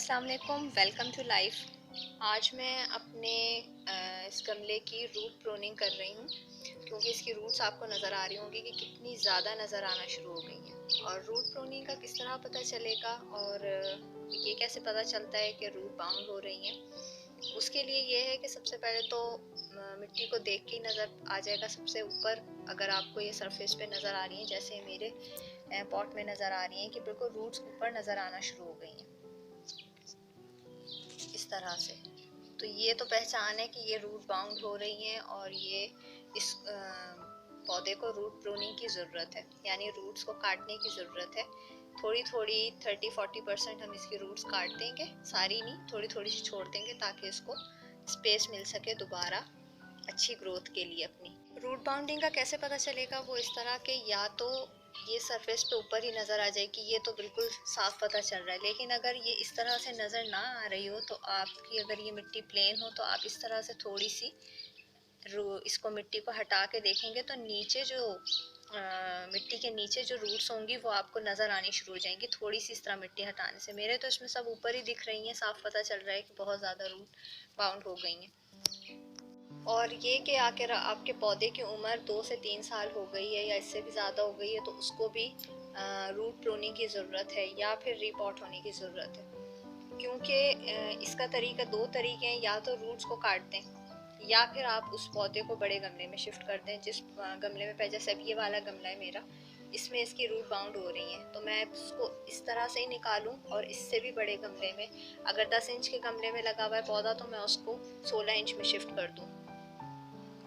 अस्सलाम वालेकुम, welcome to life. आज मैं अपने इस गमले की रूट प्रोनिंग कर रही हूँ क्योंकि इसकी रूट्स आपको नज़र आ रही होंगी कि कितनी ज़्यादा नज़र आना शुरू हो गई हैं। और रूट प्रोनिंग का किस तरह पता चलेगा और ये कैसे पता चलता है कि रूट बाउंड हो रही हैं, उसके लिए ये है कि सबसे पहले तो मिट्टी को देख के ही नज़र आ जाएगा। सबसे ऊपर अगर आपको ये सरफेस पे नज़र आ रही हैं, जैसे मेरे पॉट में नज़र आ रही हैं कि बिल्कुल रूट्स ऊपर नज़र आना शुरू हो गई हैं इस तरह से, तो ये तो पहचान है कि ये रूट बाउंड हो रही हैं और ये इस पौधे को रूट प्रूनिंग की ज़रूरत है, यानी रूट्स को काटने की ज़रूरत है। थोड़ी थोड़ी 30-40% हम इसकी रूट्स काट देंगे, सारी नहीं, थोड़ी थोड़ी सी छोड़ देंगे ताकि इसको स्पेस मिल सके दोबारा अच्छी ग्रोथ के लिए अपनी। रूट बाउंडिंग का कैसे पता चलेगा? वो इस तरह के, या तो ये सरफेस पे ऊपर ही नज़र आ जाए कि ये तो बिल्कुल साफ पता चल रहा है, लेकिन अगर ये इस तरह से नज़र ना आ रही हो तो आपकी, अगर ये मिट्टी प्लेन हो तो आप इस तरह से थोड़ी सी इसको मिट्टी को हटा के देखेंगे तो नीचे जो मिट्टी के नीचे जो रूट्स होंगी वो आपको नज़र आनी शुरू हो जाएंगी थोड़ी सी इस तरह मिट्टी हटाने से। मेरे तो इसमें सब ऊपर ही दिख रही हैं, साफ पता चल रहा है कि बहुत ज़्यादा रूट बाउंड हो गई हैं। और ये कि आखिर आपके पौधे की उम्र 2 से 3 साल हो गई है या इससे भी ज़्यादा हो गई है तो उसको भी रूट प्रूनिंग की ज़रूरत है या फिर रीपॉट होने की ज़रूरत है, क्योंकि इसका तरीका, दो तरीके हैं, या तो रूट्स को काट दें या फिर आप उस पौधे को बड़े गमले में शिफ्ट कर दें। जिस गमले में पहले, जैसे अब ये वाला गमला है मेरा, इसमें इसकी रूट बाउंड हो रही हैं, तो मैं उसको इस तरह से ही निकालूं और इससे भी बड़े गमले में, अगर 10 इंच के गमले में लगा हुआ है पौधा तो मैं उसको 16 इंच में शिफ्ट कर दूं।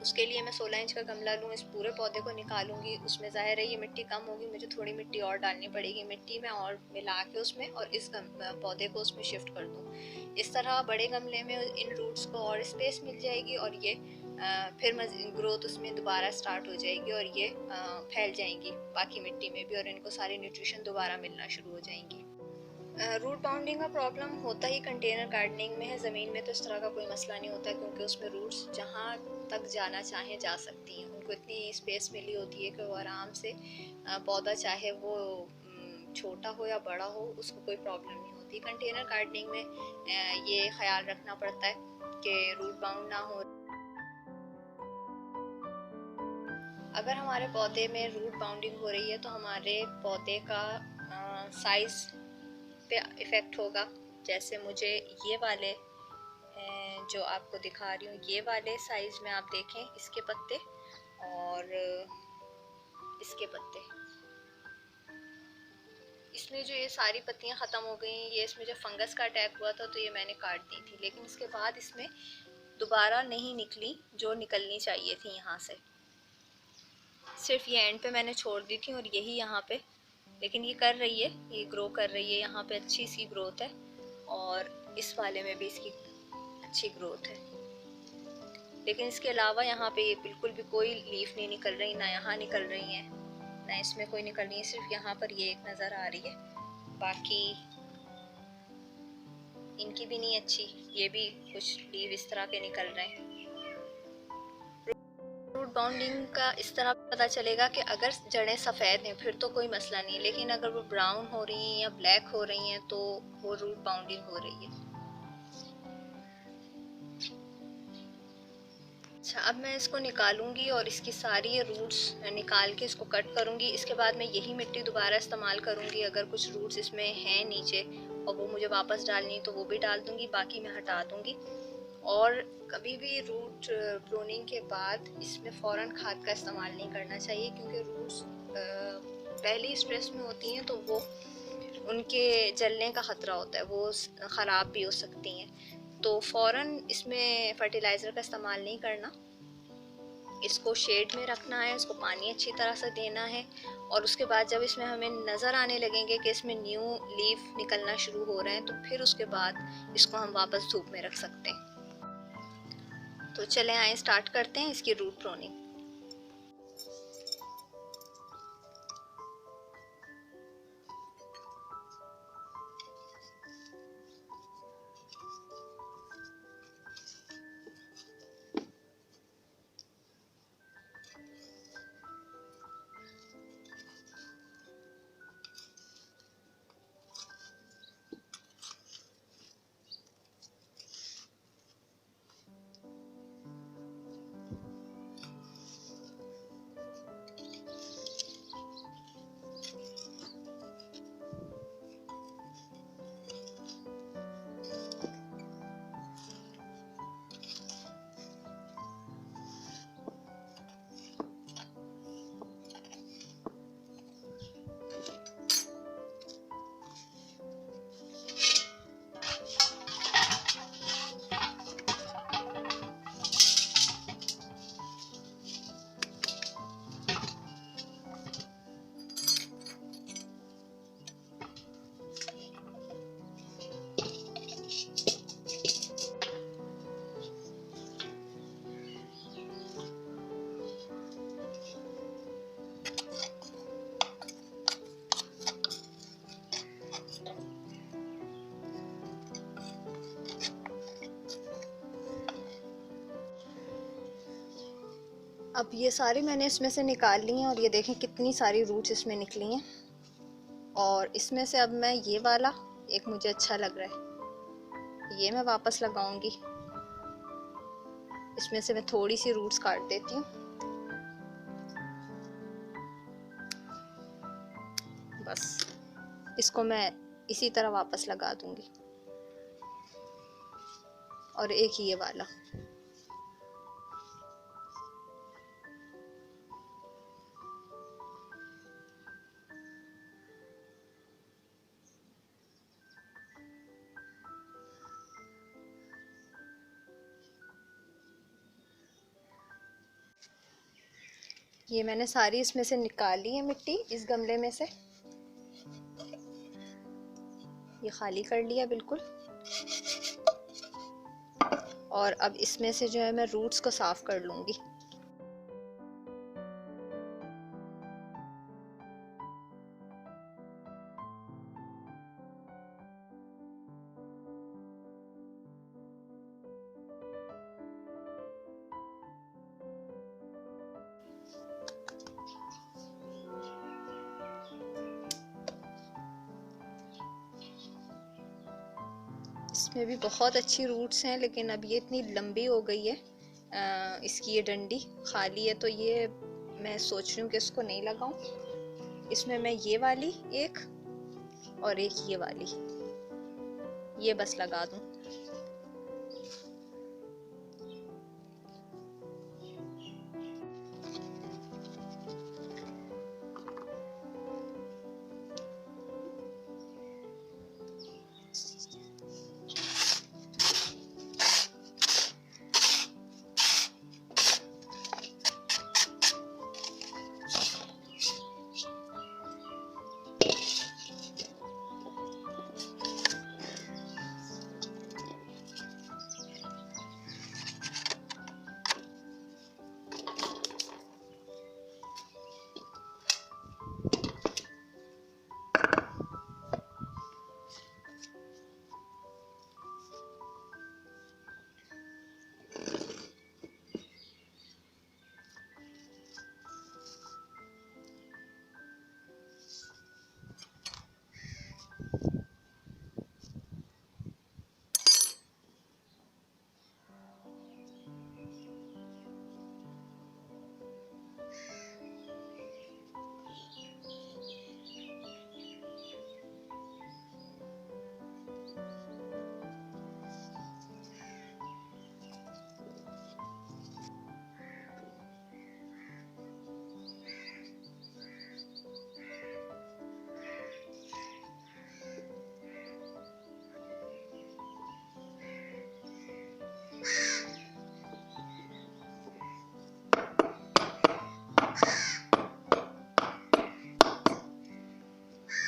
उसके लिए मैं 16 इंच का गमला लूँ, इस पूरे पौधे को निकालूंगी, उसमें ज़ाहिर है ये मिट्टी कम होगी, मुझे थोड़ी मिट्टी और डालनी पड़ेगी, मिट्टी में और मिला के उसमें और इस पौधे को उसमें शिफ्ट कर दूँ। इस तरह बड़े गमले में इन रूट्स को और स्पेस मिल जाएगी और ये फिर ग्रोथ उसमें दोबारा स्टार्ट हो जाएगी और ये फैल जाएंगी बाकी मिट्टी में भी और इनको सारी न्यूट्रिशन दोबारा मिलना शुरू हो जाएंगी। रूट बाउंडिंग का प्रॉब्लम होता ही कंटेनर गार्डनिंग में है। ज़मीन में तो इस तरह का कोई मसला नहीं होता क्योंकि उसमें रूट्स जहाँ तक जाना चाहें जा सकती हैं, उनको इतनी स्पेस मिली होती है कि वो आराम से पौधा चाहे वो छोटा हो या बड़ा हो उसको कोई प्रॉब्लम नहीं होती। कंटेनर गार्डनिंग में ये ख्याल रखना पड़ता है कि रूट बाउंड ना हो। अगर हमारे पौधे में रूट बाउंडिंग हो रही है तो हमारे पौधे का साइज़ पे इफ़ेक्ट होगा। जैसे मुझे ये वाले जो आपको दिखा रही हूँ, ये वाले साइज़ में आप देखें इसके पत्ते और इसके पत्ते, इसमें जो ये सारी पत्तियाँ ख़त्म हो गई हैं, ये इसमें जो फंगस का अटैक हुआ था तो ये मैंने काट दी थी, लेकिन उसके बाद इसमें दोबारा नहीं निकली जो निकलनी चाहिए थी यहाँ से, सिर्फ ये एंड पे मैंने छोड़ दी थी और यही यहाँ पे, लेकिन ये कर रही है, ये ग्रो कर रही है, यहाँ पे अच्छी सी ग्रोथ है और इस वाले में भी इसकी अच्छी ग्रोथ है। लेकिन इसके अलावा यहाँ पे ये बिल्कुल भी कोई लीफ नहीं निकल रही, ना यहाँ निकल रही है ना इसमें कोई निकल रही है, सिर्फ यहाँ पर ये एक नज़र आ रही है, बाकी इनकी भी नहीं अच्छी, ये भी कुछ लीफ इस तरह के निकल रहे हैं। रूट बाउंडिंग का इस तरह पता चलेगा कि अगर जड़ें सफ़ेद हैं फिर तो कोई मसला नहीं, लेकिन अगर वो ब्राउन हो रही हैं या ब्लैक हो रही हैं तो वो रूट बाउंडिंग हो रही है। अच्छा, अब मैं इसको निकालूंगी और इसकी सारी रूट्स निकाल के इसको कट करूंगी। इसके बाद मैं यही मिट्टी दोबारा इस्तेमाल करूंगी, अगर कुछ रूट्स इसमें हैं नीचे और वो मुझे वापस डालनी तो वो भी डाल दूंगी, बाकी मैं हटा दूंगी। और कभी भी रूट प्रूनिंग के बाद इसमें फ़ौरन खाद का इस्तेमाल नहीं करना चाहिए क्योंकि रूट्स पहली स्ट्रेस में होती हैं तो वो उनके जलने का ख़तरा होता है, वो ख़राब भी हो सकती हैं। तो फ़ौरन इसमें फर्टिलाइज़र का इस्तेमाल नहीं करना, इसको शेड में रखना है, इसको पानी अच्छी तरह से देना है और उसके बाद जब इसमें हमें नज़र आने लगेंगे कि इसमें न्यू लीफ निकलना शुरू हो रहे हैं तो फिर उसके बाद इसको हम वापस धूप में रख सकते हैं। तो चलें आए स्टार्ट करते हैं इसकी रूट प्रूनिंग। अब ये सारी मैंने इसमें से निकाल ली हैं और ये देखें कितनी सारी रूट्स इसमें निकली हैं। और इसमें से अब मैं ये वाला एक मुझे अच्छा लग रहा है, ये मैं वापस लगाऊंगी। इसमें से मैं थोड़ी सी रूट्स काट देती हूँ, बस इसको मैं इसी तरह वापस लगा दूंगी। और एक ये वाला, ये मैंने सारी इसमें से निकाल ली है मिट्टी इस गमले में से, ये खाली कर लिया बिल्कुल। और अब इसमें से जो है मैं रूट्स को साफ कर लूंगी। इसमें भी बहुत अच्छी रूट्स हैं, लेकिन अब ये इतनी लंबी हो गई है, इसकी ये डंडी खाली है, तो ये मैं सोच रही हूँ कि इसको नहीं लगाऊं। इसमें मैं ये वाली एक और एक ये वाली, ये बस लगा दूं।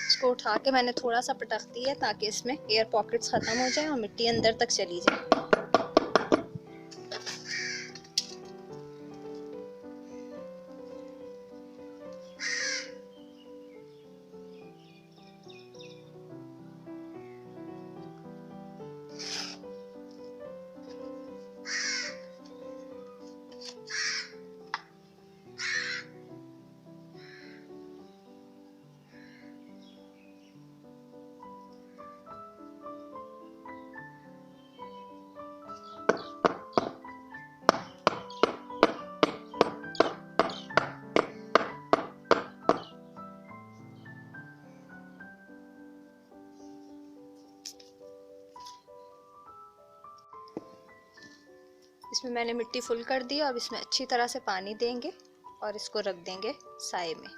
इसको उठा के मैंने थोड़ा सा पटक दिया है ताकि इसमें एयर पॉकेट्स खत्म हो जाए और मिट्टी अंदर तक चली जाए। इसमें मैंने मिट्टी फुल कर दी, अब इसमें अच्छी तरह से पानी देंगे और इसको रख देंगे साए में।